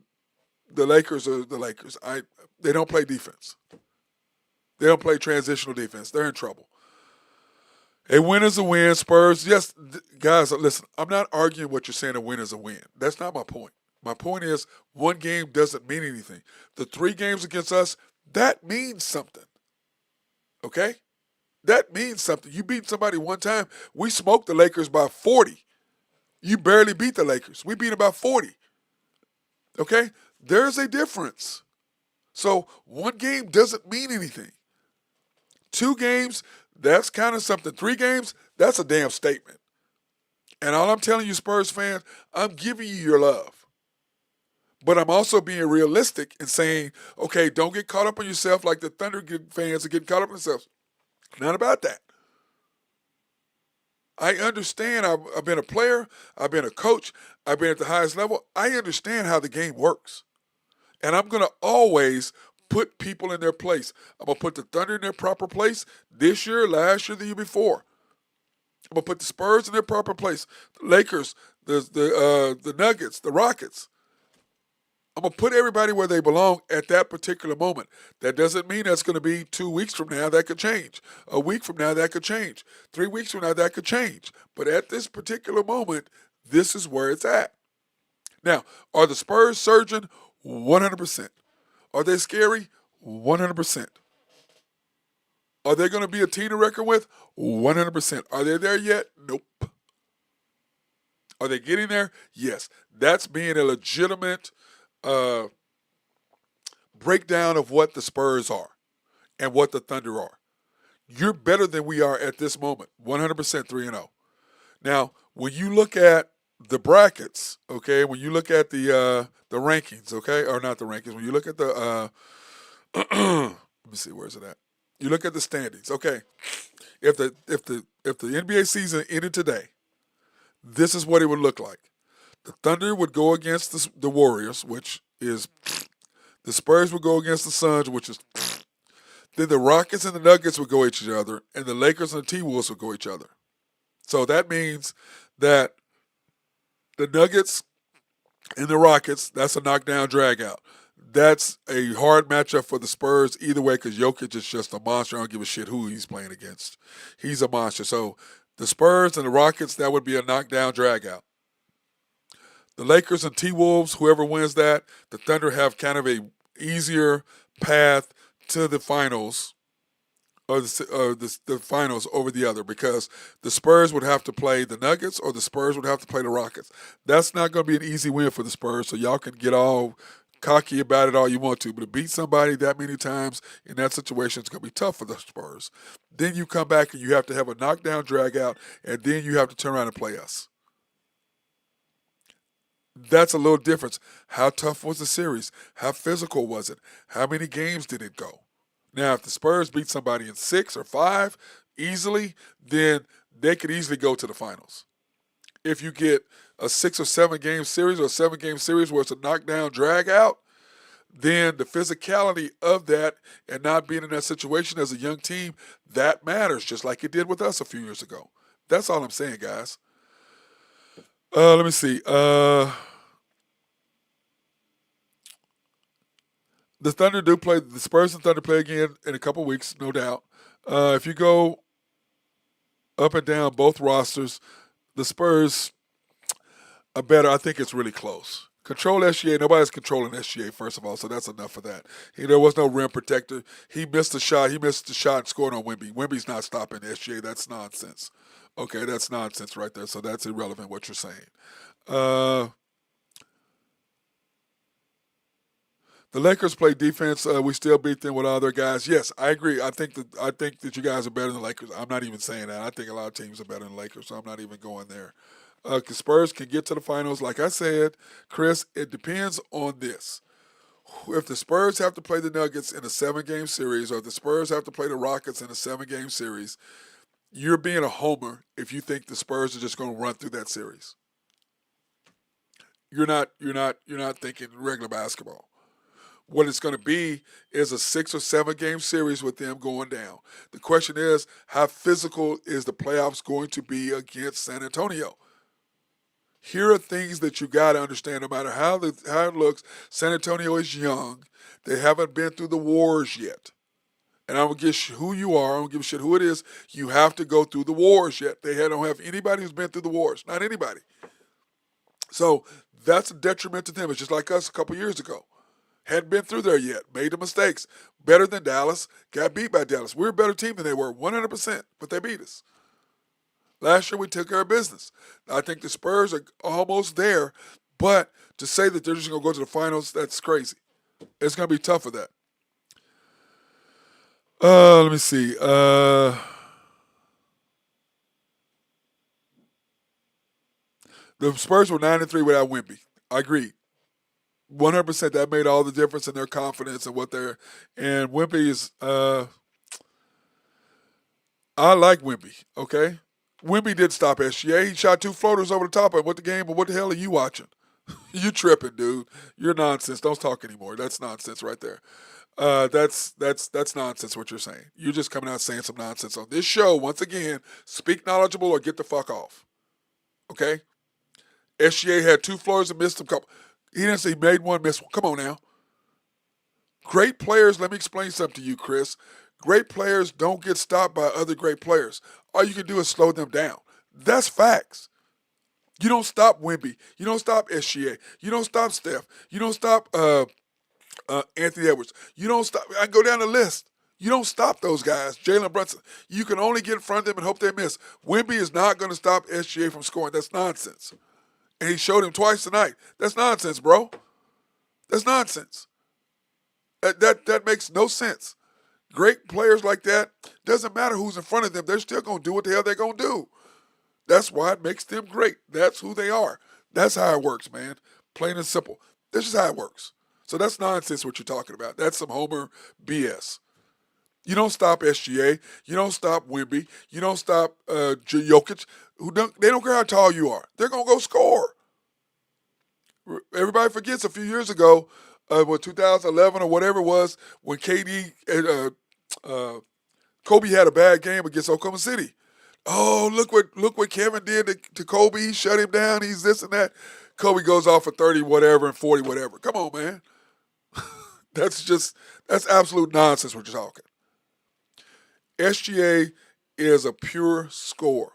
The Lakers are the Lakers. They don't play defense. They don't play transitional defense. They're in trouble. A win is a win. Spurs, yes, guys, listen, I'm not arguing what you're saying a win is a win. That's not my point. My point is one game doesn't mean anything. The 3 games against us, that means something. Okay? That means something. You beat somebody one time. We smoked the Lakers by 40. You barely beat the Lakers. We beat them by 40. Okay? There's a difference. So one game doesn't mean anything. 2 games, that's kind of something. 3 games, that's a damn statement. And all I'm telling you, Spurs fans, I'm giving you your love. But I'm also being realistic and saying, okay, don't get caught up on yourself like the Thunder fans are getting caught up on themselves. Not about that. I understand. I've been a player. I've been a coach. I've been at the highest level. I understand how the game works. And I'm going to always put people in their place. I'm going to put the Thunder in their proper place this year, last year, the year before. I'm going to put the Spurs in their proper place. The Lakers, the Nuggets, the Rockets. I'm going to put everybody where they belong at that particular moment. That doesn't mean that's going to be 2 weeks from now that could change. A week from now that could change. 3 weeks from now that could change. But at this particular moment, this is where it's at. Now, are the Spurs surging? 100%. Are they scary? 100%. Are they going to be a team to reckon with? 100%. Are they there yet? Nope. Are they getting there? Yes. That's being a legitimate breakdown of what the Spurs are and what the Thunder are. You're better than we are at this moment. 100% 3-0. Now, when you look at the brackets, okay, when you look at the rankings, okay, or not the rankings, when you look at the let me see, where's it at? You look at the standings, okay. If the NBA season ended today, this is what it would look like. The Thunder would go against the Warriors, which is the Spurs would go against the Suns, which is then the Rockets and the Nuggets would go each other, and the Lakers and the T-Wolves would go each other. So that means that the Nuggets and the Rockets, that's a knockdown drag out. That's a hard matchup for the Spurs either way because Jokic is just a monster. I don't give a shit who he's playing against. He's a monster. So the Spurs and the Rockets, that would be a knockdown drag out. The Lakers and T-Wolves, whoever wins that, the Thunder have kind of a easier path to the finals or the finals over the other because the Spurs would have to play the Nuggets or the Spurs would have to play the Rockets. That's not going to be an easy win for the Spurs, so y'all can get all cocky about it all you want to, but to beat somebody that many times in that situation, it's going to be tough for the Spurs. Then you come back and you have to have a knockdown drag out, and then you have to turn around and play us. That's a little difference. How tough was the series? How physical was it? How many games did it go? Now, if the Spurs beat somebody in 6 or 5 easily, then they could easily go to the finals. If you get a 6 or 7 game series or a 7 game series where it's a knockdown drag out, then the physicality of that and not being in that situation as a young team, that matters, just like it did with us a few years ago. That's all I'm saying, guys. Let me see. The Thunder do play. The Spurs and Thunder play again in a couple weeks, no doubt. If you go up and down both rosters, the Spurs are better. I think it's really close. Control SGA. Nobody's controlling SGA, first of all, so that's enough of that. There was no rim protector. He missed the shot. He missed the shot and scored on Wemby. Wemby's not stopping SGA. That's nonsense. Okay, that's nonsense right there, so that's irrelevant what you're saying. The Lakers play defense. We still beat them with all their guys. Yes, I agree. I think that you guys are better than the Lakers. I'm not even saying that. I think a lot of teams are better than the Lakers, so I'm not even going there. Spurs can get to the finals. Like I said, Chris, it depends on this. If the Spurs have to play the Nuggets in a 7-game series, or if the Spurs have to play the Rockets in a 7-game series, you're being a homer if you think the Spurs are just going to run through that series. You're not thinking regular basketball. What it's going to be is a 6 or 7 game series with them going down. The question is, how physical is the playoffs going to be against San Antonio? Here are things that you got to understand. No matter how it looks, San Antonio is young. They haven't been through the wars yet. And I don't give who you are. I don't give a shit who it is. You have to go through the wars yet. Don't have anybody who's been through the wars. Not anybody. So that's a detriment to them. It's just like us a couple years ago. Hadn't been through there yet. Made the mistakes. Better than Dallas. Got beat by Dallas. We're a better team than they were, 100%. But they beat us. Last year we took care of business. I think the Spurs are almost there. But to say that they're just going to go to the finals, that's crazy. It's going to be tough for that. Let me see. The Spurs were 9-3 without Wemby. I agree. 100% that made all the difference in their confidence and what they're. And Wemby is. I like Wemby. Okay, Wemby did stop SGA. He shot 2 floaters over the top of him. What the game? But what the hell are you watching? You tripping, dude. You're nonsense. Don't talk anymore. That's nonsense right there. That's nonsense what you're saying. You're just coming out saying some nonsense on this show. Once again, speak knowledgeable or get the fuck off. Okay? SGA had 2 floors and missed a couple. He didn't say he made one, missed one. Come on now. Great players, let me explain something to you, Chris. Great players don't get stopped by other great players. All you can do is slow them down. That's facts. You don't stop Wemby. You don't stop SGA. You don't stop Steph. You don't stop Anthony Edwards. You don't stop. I can go down the list. You don't stop those guys. Jalen Brunson. You can only get in front of them and hope they miss. Wemby is not going to stop SGA from scoring. That's nonsense. And he showed him twice tonight. That's nonsense, bro. That's nonsense. That makes no sense. Great players like that, doesn't matter who's in front of them, they're still going to do what the hell they're going to do. That's why it makes them great. That's who they are. That's how it works, man. Plain and simple. This is how it works. So that's nonsense what you're talking about. That's some Homer BS. You don't stop SGA. You don't stop Wemby. You don't stop Jokic. They don't care how tall you are. They're going to go score. Everybody forgets a few years ago, 2011 or whatever it was, when KD and Kobe had a bad game against Oklahoma City. Oh, look what Kevin did to Kobe. He shut him down. He's this and that. Kobe goes off for 30 whatever and 40 whatever. Come on, man. That's absolute nonsense what you're talking. SGA is a pure scorer.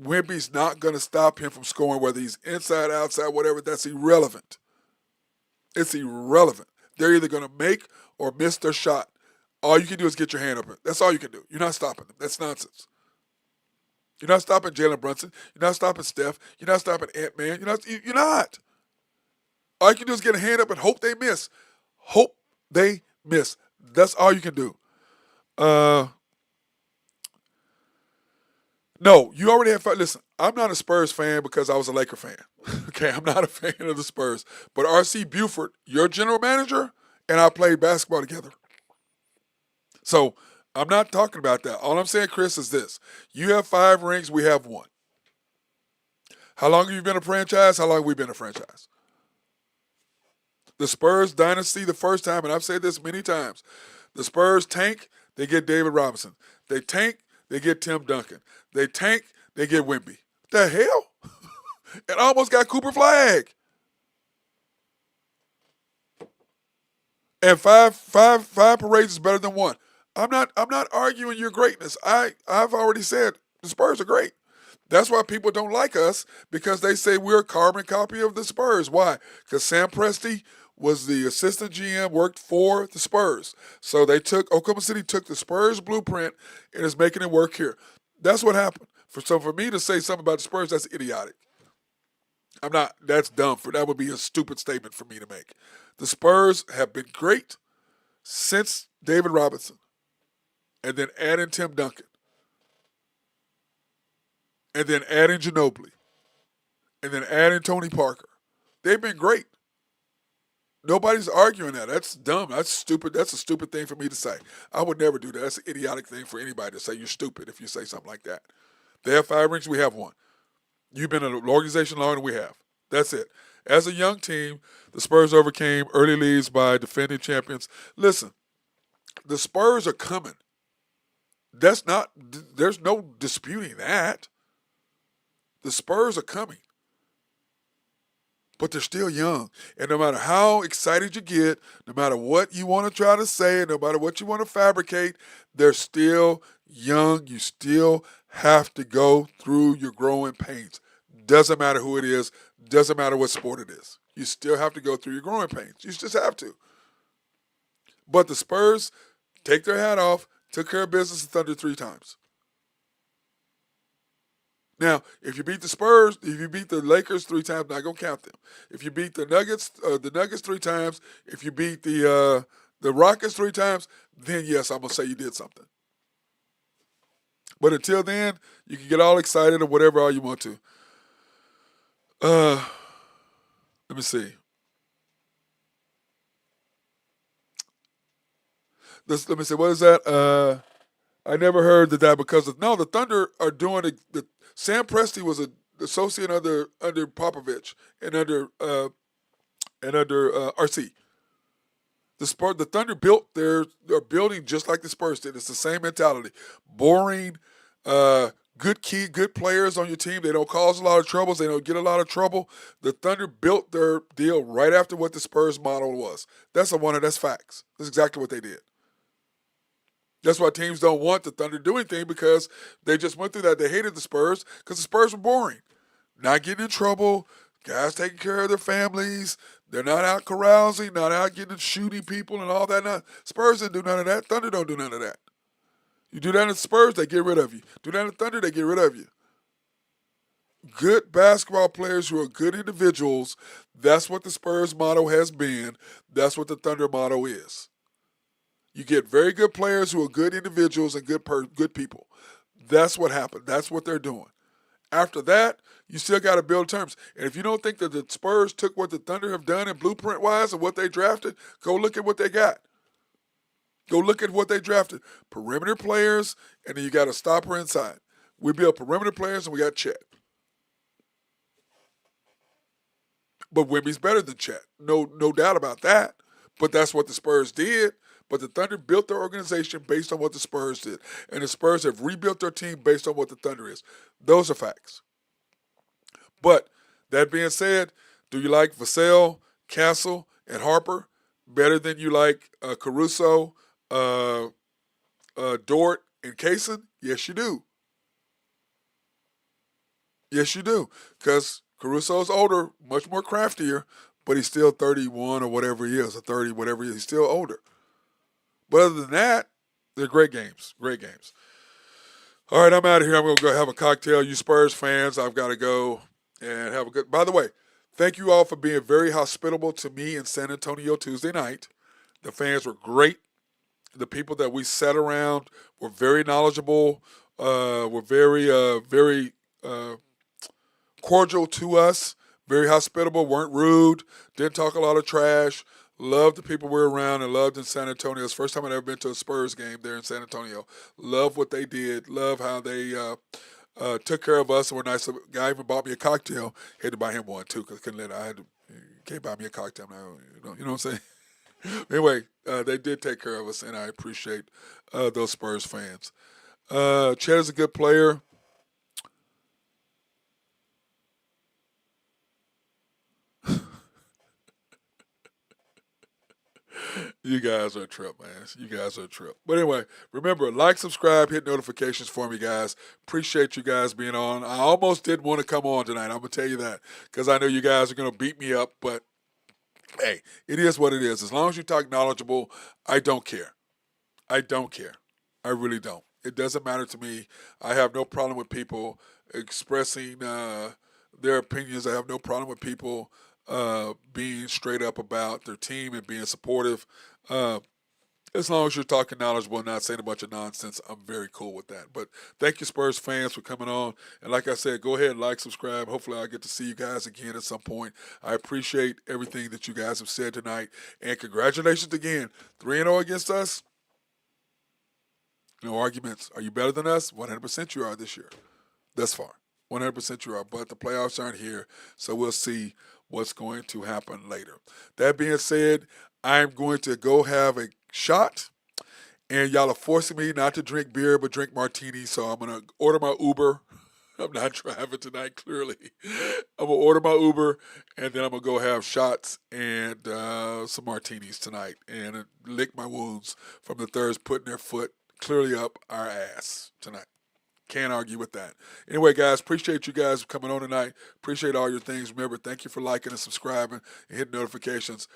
Wemby's not going to stop him from scoring, whether he's inside, outside, whatever. That's irrelevant. It's irrelevant. They're either going to make or miss their shot. All you can do is get your hand up. That's all you can do. You're not stopping them. That's nonsense. You're not stopping Jalen Brunson. You're not stopping Steph. You're not stopping Ant-Man. You're not. All you can do is get a hand up and hope they miss. Hope they miss. That's all you can do. No, you already have. Listen, I'm not a Spurs fan because I was a Laker fan. Okay, I'm not a fan of the Spurs. But R.C. Buford, your general manager, and I played basketball together. So I'm not talking about that. All I'm saying, Chris, is this. You have 5 rings, we have 1. How long have you been a franchise? How long have we been a franchise? The Spurs dynasty the first time, and I've said this many times, the Spurs tank, they get David Robinson. They tank, they get Tim Duncan. They tank, they get Wemby. The hell? And almost got Cooper Flagg. And five parades is better than 1. I'm not arguing your greatness. I've already said the Spurs are great. That's why people don't like us, because they say we're a carbon copy of the Spurs. Why? Because Sam Presti was the assistant GM, worked for the Spurs. So Oklahoma City took the Spurs blueprint and is making it work here. That's what happened. For me to say something about the Spurs, that's idiotic. That's dumb. That would be a stupid statement for me to make. The Spurs have been great since David Robinson. And then adding Tim Duncan. And then adding Ginobili. And then adding Tony Parker. They've been great. Nobody's arguing that. That's dumb. That's stupid. That's a stupid thing for me to say. I would never do that. That's an idiotic thing for anybody to say. You're stupid if you say something like that. They have 5 rings. We have 1. You've been in an organization longer than we have. That's it. As a young team, the Spurs overcame early leads by defending champions. Listen, the Spurs are coming. There's no disputing that. The Spurs are coming. but they're still young. And no matter how excited you get, no matter what you want to try to say, no matter what you want to fabricate, they're still young. You still have to go through your growing pains. Doesn't matter who it is, doesn't matter what sport it is. You still have to go through your growing pains. You just have to. But the Spurs take their hat off, took care of business with Thunder 3 times. Now, if you beat the Spurs, if you beat the Lakers 3 times, not gonna count them. If you beat the Nuggets 3 times, if you beat the Rockets 3 times, then yes, I'm gonna say you did something. But until then, you can get all excited or whatever all you want to. Let me see. Let me see. What is that? I never heard that because the Thunder are doing it. Sam Presti was an associate under Popovich and under RC. The Thunder built they're building just like the Spurs did. It's the same mentality. Boring, good players on your team. They don't cause a lot of troubles. They don't get a lot of trouble. The Thunder built their deal right after what the Spurs model was. That's facts. That's exactly what they did. That's why teams don't want the Thunder to do anything because they just went through that. They hated the Spurs because the Spurs were boring. Not getting in trouble, guys taking care of their families. They're not out carousing, not out getting shooting people and all that. Spurs didn't do none of that. Thunder don't do none of that. You do that in the Spurs, they get rid of you. Do that in the Thunder, they get rid of you. Good basketball players who are good individuals, that's what the Spurs motto has been. That's what the Thunder motto is. You get very good players who are good individuals and good people. That's what happened. That's what they're doing. After that, you still got to build terms. And if you don't think that the Spurs took what the Thunder have done in blueprint-wise and what they drafted, go look at what they got. Go look at what they drafted. Perimeter players, and then you got a stopper inside. We built perimeter players, and we got Chet. But Wemby's better than Chet. No doubt about that. But that's what the Spurs did. But the Thunder built their organization based on what the Spurs did. And the Spurs have rebuilt their team based on what the Thunder is. Those are facts. But that being said, do you like Vassell, Castle, and Harper better than you like Caruso, Dort, and Kaysen? Yes, you do. Yes, you do. Because Caruso's older, much more craftier, but he's still 31 or whatever he is, or 30, whatever he is. He's still older. But other than that, they're great games. Great games. All right, I'm out of here. I'm going to go have a cocktail. You Spurs fans, I've got to go and have a good... By the way, thank you all for being very hospitable to me in San Antonio Tuesday night. The fans were great. The people that we sat around were very knowledgeable, were very cordial to us, very hospitable, weren't rude, didn't talk a lot of trash. Loved the people we were around and loved in San Antonio. It's the first time I'd ever been to a Spurs game there in San Antonio. Love what they did. Love how they took care of us and were nice. The guy even bought me a cocktail. Had to buy him one too because can't buy me a cocktail now. You know what I'm saying? Anyway, they did take care of us, and I appreciate those Spurs fans. Chet is a good player. You guys are a trip, man. You guys are a trip. But anyway, remember, like, subscribe, hit notifications for me, guys. Appreciate you guys being on. I almost didn't want to come on tonight. I'm going to tell you that because I know you guys are going to beat me up. But, hey, it is what it is. As long as you talk knowledgeable, I don't care. I don't care. I really don't. It doesn't matter to me. I have no problem with people expressing their opinions. I have no problem with people being straight up about their team and being supportive. As long as you're talking knowledgeable and not saying a bunch of nonsense, I'm very cool with that. But thank you, Spurs fans, for coming on. And like I said, go ahead and like, subscribe. Hopefully I'll get to see you guys again at some point. I appreciate everything that you guys have said tonight. And congratulations again. 3-0 against us. No arguments. Are you better than us? 100% you are this year. Thus far. 100% you are. But the playoffs aren't here, so we'll see what's going to happen later. That being said, I'm going to go have a shot, and y'all are forcing me not to drink beer but drink martinis, so I'm going to order my Uber I'm not driving tonight, clearly. I'm going to order my Uber, and then I'm going to go have shots and some martinis tonight and lick my wounds from the Thurs putting their foot clearly up our ass tonight. Can't argue with that. Anyway, guys, appreciate you guys coming on tonight. Appreciate all your things. Remember, thank you for liking and subscribing and hitting notifications.